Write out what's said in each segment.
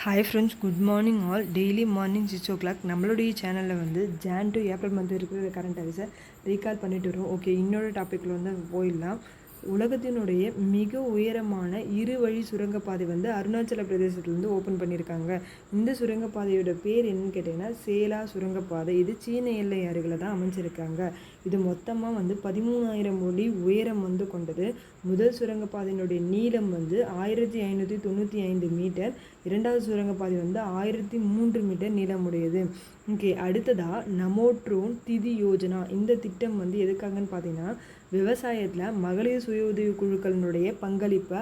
Hi friends, good morning all. Daily morning 6 o'clock நம்மளுடைய சேனலில் வந்து ஜான் டு ஏப்ரல் மந்த் இருக்கிற கரண்ட் அஃபேர்ஸை ரீகால் பண்ணிட்டு வரும். ஓகே, இன்னொரு டாப்பிக்கில் வந்து போயிடலாம். உலகத்தினுடைய மிக உயரமான இருவழி சுரங்கப்பாதை வந்து அருணாச்சல பிரதேசத்துலேருந்து ஓப்பன் பண்ணியிருக்காங்க. இந்த சுரங்கப்பாதையோட பேர் என்னன்னு கேட்டிங்கன்னா சேலா சுரங்கப்பாதை. இது சீன எல்லை அருகில் தான் அமைஞ்சிருக்காங்க. இது மொத்தமாக வந்து 13,000 அடி உயரம் வந்து கொண்டது. முதல் சுரங்கப்பாதையினுடைய நீளம் வந்து 1595 மீட்டர். இரண்டாவது சுரங்கப்பாதை வந்து 1003 மீட்டர் நீளமுடையது. ஓகே, அடுத்ததாக நமோ ட்ரோன் திதி யோஜனா. இந்த திட்டம் வந்து எதுக்காகன்னு பார்த்தீங்கன்னா விவசாயத்தில் மகளிர் சுய உதவி குழுக்களினுடைய பங்களிப்பை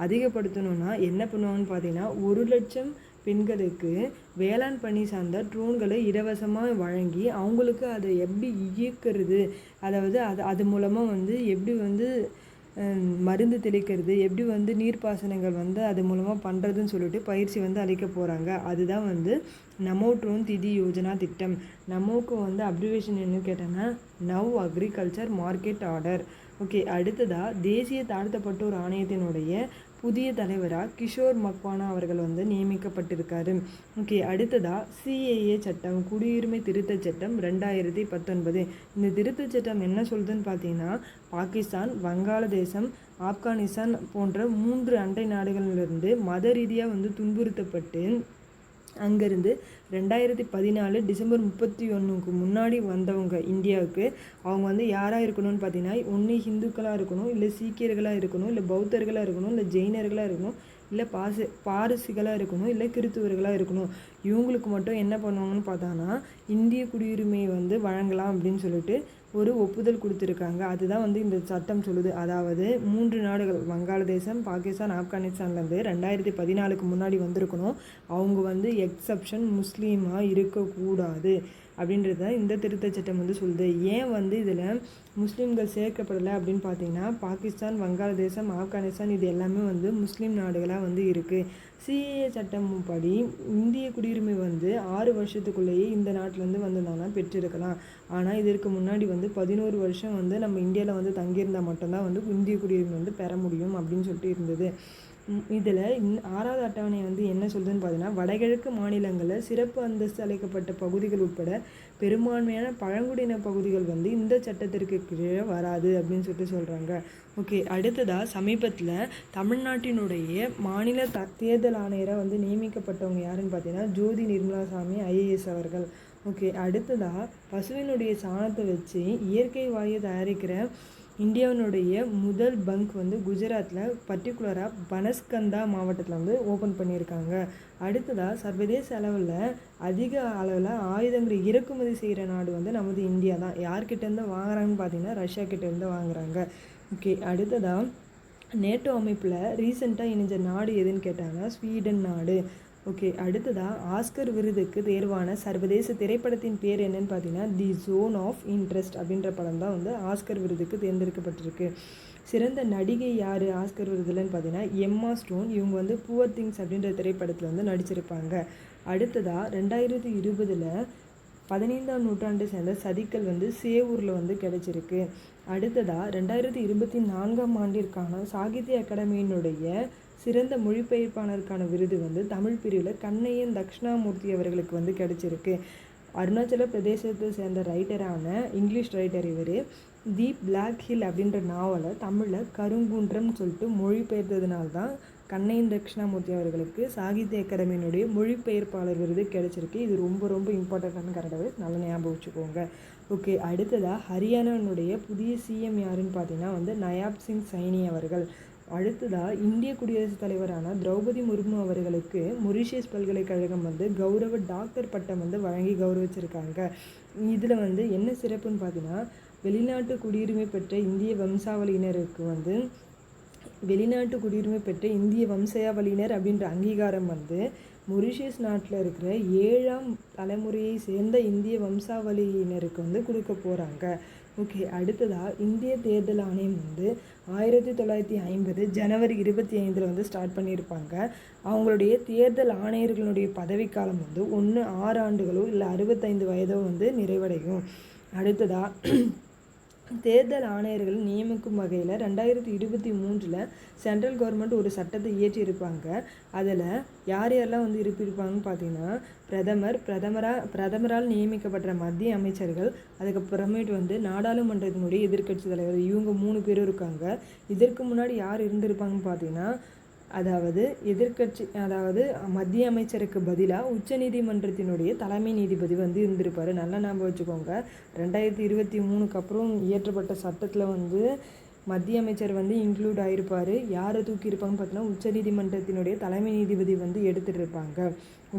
அதிகப்படுத்தணும்னா என்ன பண்ணுவாங்கன்னு பார்த்தீங்கன்னா 1,00,000 பெண்களுக்கு வேளாண் பணி சார்ந்த ட்ரோன்களை இலவசமாக வழங்கி அவங்களுக்கு அதை எப்படி இயக்கிறது, அதாவது அது மூலமாக வந்து எப்படி வந்து மருந்து தெளிக்கிறது, எப்படி வந்து நீர்ப்பாசனங்கள் வந்து அது மூலமாக பண்ணுறதுன்னு சொல்லிட்டு பயிற்சி வந்து அளிக்க போகிறாங்க. அதுதான் வந்து நமோ ட்ரோன் திதி யோஜனா திட்டம். நமோக்கு வந்து அப்ரிவேஷன் என்னன்னு கேட்டாங்கன்னா now agriculture market order. Okay, அடுத்ததாக தேசிய தாழ்த்தப்பட்டோர் ஆணையத்தினுடைய புதிய தலைவராக கிஷோர் மக்வானா அவர்கள் வந்து நியமிக்கப்பட்டிருக்காரு. ஓகே, அடுத்ததாக சிஏஏ சட்டம், குடியுரிமை திருத்த சட்டம் 2019. இந்த திருத்த சட்டம் என்ன சொல்லுதுன்னு பார்த்தீங்கன்னா பாகிஸ்தான், வங்காளதேசம், ஆப்கானிஸ்தான் போன்ற 3 அண்டை நாடுகளிலிருந்து மத ரீதியாக வந்து துன்புறுத்தப்பட்டு அங்கேருந்து 2014 டிசம்பர் 31க்கு முன்னாடி வந்தவங்க இந்தியாவுக்கு, அவங்க வந்து யாராக இருக்கணும்னு பார்த்தீங்கன்னா ஒன்று ஹிந்துக்களாக இருக்கணும், இல்லை சீக்கியர்களாக இருக்கணும், இல்லை பௌத்தர்களாக இருக்கணும், இல்லை ஜெயினர்களாக இருக்கணும், இல்லை பாரசிகளாக இருக்கணும், இல்லை கிறித்துவர்களாக இருக்கணும். இவங்களுக்கு மட்டும் என்ன பண்ணுவாங்கன்னு பார்த்தாங்கன்னா இந்திய குடியுரிமையை வந்து வழங்கலாம் அப்படின்னு சொல்லிட்டு ஒரு ஒப்புதல் கொடுத்துருக்காங்க. அதுதான் வந்து இந்த சட்டம் சொல்லுது. அதாவது 3 நாடுகள் வங்காளதேசம், பாகிஸ்தான், ஆப்கானிஸ்தான்லேருந்து 2014க்கு முன்னாடி வந்திருக்கணும். அவங்க வந்து எக்ஸப்ஷன் முஸ்லீமாக இருக்கக்கூடாது அப்படின்றது தான் இந்த திருத்த சட்டம் வந்து சொல்லுது. ஏன் வந்து இதில் முஸ்லீம்கள் சேர்க்கப்படலை அப்படின்னு பார்த்தீங்கன்னா பாகிஸ்தான், வங்காளதேசம், ஆப்கானிஸ்தான் இது எல்லாமே வந்து முஸ்லீம் நாடுகளாக வந்து இருக்குது. சிஏஏ சட்டம் படி இந்திய குடியுரிமை வந்து 6 வருஷத்துக்குள்ளேயே இந்த நாட்டிலேருந்து வந்திருந்தாங்கன்னா பெற்றிருக்கலாம். ஆனால் இதற்கு முன்னாடி வந்து 11 வருஷம் வந்து நம்ம இந்தியாவில் வந்து தங்கியிருந்தால் மட்டும்தான் வந்து இந்திய குடியுரிமை வந்து பெற முடியும் அப்படின்னு சொல்லிட்டு இருந்தது. இதில் 6வது அட்டவணை வந்து என்ன சொல்லுதுன்னு பார்த்தீங்கன்னா வடகிழக்கு மாநிலங்களில் சிறப்பு அந்தஸ்து அளிக்கப்பட்ட பகுதிகள் உட்பட பெரும்பான்மையான பழங்குடியின பகுதிகள் வந்து இந்த சட்டத்திற்கு கீழே வராது அப்படின்னு சொல்லிட்டு சொல்கிறாங்க. ஓகே, அடுத்ததாக சமீபத்தில் தமிழ்நாட்டினுடைய மாநில தேர்தல் ஆணையராக வந்து நியமிக்கப்பட்டவங்க யாருன்னு பார்த்தீங்கன்னா ஜோதி நிர்மலாசாமி IAS அவர்கள். ஓகே, அடுத்ததாக பசுவினுடைய சாணத்தை வச்சு இயற்கை வாயு தயாரிக்கிற இந்தியாவினுடைய முதல் பங்க் வந்து குஜராத்தில் பர்டிகுலராக பனஸ்கந்தா மாவட்டத்தில் வந்து ஓப்பன் பண்ணியிருக்காங்க. அடுத்ததாக சர்வதேச அளவில் அதிக அளவில் ஆயுதங்களை இறக்குமதி செய்கிற நாடு வந்து நமது இந்தியா தான். யார்கிட்டேருந்து வாங்குறாங்கன்னு பார்த்தீங்கன்னா ரஷ்யா கிட்டேருந்து வாங்குறாங்க. ஓகே, அடுத்ததாக நேட்டோ அமைப்பில் ரீசெண்டாக இணைஞ்ச நாடு எதுன்னு கேட்டாங்கன்னா ஸ்வீடன் நாடு. ஓகே, அடுத்ததாக ஆஸ்கர் விருதுக்கு தேர்வான சர்வதேச திரைப்படத்தின் பேர் என்னன்னு பார்த்தீங்கன்னா தி ஜோன் ஆஃப் இன்ட்ரெஸ்ட் அப்படின்ற படம் தான் வந்து ஆஸ்கர் விருதுக்கு தேர்ந்தெடுக்கப்பட்டிருக்கு. சிறந்த நடிகை யார் ஆஸ்கர் விருதுலன்னு பார்த்தீங்கன்னா எம்மா ஸ்டோன். இவங்க வந்து புவர் திங்ஸ் அப்படின்ற திரைப்படத்தில் வந்து நடிச்சிருப்பாங்க. அடுத்ததாக 2020 15ஆம் நூற்றாண்டை சேர்ந்த சதிக்கல் வந்து சேவூரில் வந்து கிடைச்சிருக்கு. அடுத்ததாக 2024ஆம் ஆண்டிற்கான சாகித்ய அகாடமியினுடைய சிறந்த மொழிபெயர்ப்பாளருக்கான விருது வந்து தமிழ் பிரிவில் கண்ணையன் தக்ஷணாமூர்த்தி அவர்களுக்கு வந்து கிடைச்சிருக்கு. அருணாச்சல பிரதேசத்தை சேர்ந்த ரைட்டரான இங்கிலீஷ் ரைட்டர் இவர் தி பிளாக் ஹில் அப்படின்ற நாவலை தமிழில் கருங்குன்றம்னு சொல்லிட்டு மொழிபெயர்த்ததுனால தான் கண்ணையன் தக்ஷணாமூர்த்தி அவர்களுக்கு சாகித்ய அகாடமியினுடைய மொழிபெயர்ப்பாளர் விருது கிடைச்சிருக்கு. இது ரொம்ப ரொம்ப இம்பார்ட்டண்ட்டான கரெக்டாகவே நல்லா ஞாபகம் வச்சுக்கோங்க. ஓகே, அடுத்ததாக ஹரியானாவினுடைய புதிய சிஎம் யாருன்னு பார்த்தீங்கன்னா வந்து நயாப் சிங் சைனி அவர்கள். அடுத்ததாக இந்திய குடியரசுத் தலைவரான திரௌபதி முர்மு அவர்களுக்கு மொரிஷியஸ் பல்கலைக்கழகம் வந்து கௌரவ டாக்டர் பட்டம் வந்து வழங்கி கௌரவிச்சிருக்காங்க. இதில் வந்து என்ன சிறப்புன்னு பார்த்தீங்கன்னா வெளிநாட்டு குடியுரிமை பெற்ற இந்திய வம்சாவளியினர் அப்படின்ற அங்கீகாரம் வந்து மொரிஷியஸ் நாட்டில் இருக்கிற 7ஆம் தலைமுறையை சேர்ந்த இந்திய வம்சாவளியினருக்கு வந்து கொடுக்க போகிறாங்க. ஓகே, அடுத்ததாக இந்திய தேர்தல் ஆணையம் வந்து 1950 ஜனவரி 25 வந்து ஸ்டார்ட் பண்ணியிருப்பாங்க. அவங்களுடைய தேர்தல் ஆணையர்களுடைய பதவிக்காலம் வந்து 6 ஆண்டுகளோ இல்லை 65 வயதோ வந்து நிறைவடையும். அடுத்ததாக தேர்தல் ஆணையர்கள் நியமிக்கும் வகையில் 2023 சென்ட்ரல் கவர்மெண்ட் ஒரு சட்டத்தை இயற்றியிருப்பாங்க. அதில் யார் யாரெல்லாம் வந்து இருப்பிருப்பாங்கன்னு பார்த்தீங்கன்னா, பிரதமரால் நியமிக்கப்பட்ட மத்திய அமைச்சர்கள், அதுக்கப்புறமேட்டு வந்து நாடாளுமன்றத்தினுடைய எதிர்க்கட்சி தலைவர், இவங்க 3 பேரும் இருக்காங்க. இதற்கு முன்னாடி யார் இருந்திருப்பாங்கன்னு பார்த்தீங்கன்னா, அதாவது மத்திய அமைச்சருக்கு பதிலாக உச்சநீதிமன்றத்தினுடைய தலைமை நீதிபதி வந்து இருந்திருப்பார். நல்லா ஞாபகம் வச்சுக்கோங்க. 2023 அப்புறம் இயற்றப்பட்ட சட்டத்தில் வந்து மத்திய அமைச்சர் வந்து இன்க்ளூட் ஆகிருப்பார். யாரை தூக்கியிருப்பாங்கன்னு பார்த்தீங்கன்னா, உச்சநீதிமன்றத்தினுடைய தலைமை நீதிபதி வந்து எடுத்துகிட்டு இருப்பாங்க.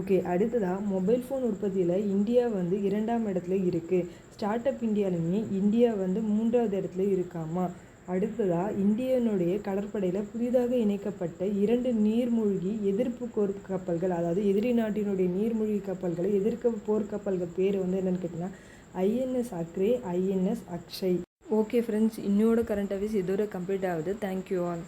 ஓகே, அடுத்ததாக மொபைல் ஃபோன் உற்பத்தியில் இந்தியா வந்து 2ஆம் இடத்துல இருக்குது. ஸ்டார்ட் அப் இந்தியாவிலுமே இந்தியா வந்து 3ஆவது இடத்துல இருக்காமா. அடுத்ததாக இந்தியனுடைய கடற்படையில் புதிதாக இணைக்கப்பட்ட 2 நீர்மூழ்கி எதிர்ப்பு போர்க்கப்பல்கள், அதாவது எதிரி நாட்டினுடைய நீர்மூழ்கி கப்பல்களை எதிர்க்க போர்க்கப்பல்கள் பேர் வந்து என்னென்னு கேட்டிங்கன்னா INS அக்ரே, INS அக்ஷய். ஓகே ஃப்ரெண்ட்ஸ், இன்னோட கரண்ட் அஃபேர்ஸ் இதோட கம்ப்ளீட் ஆகுது. Thank you all.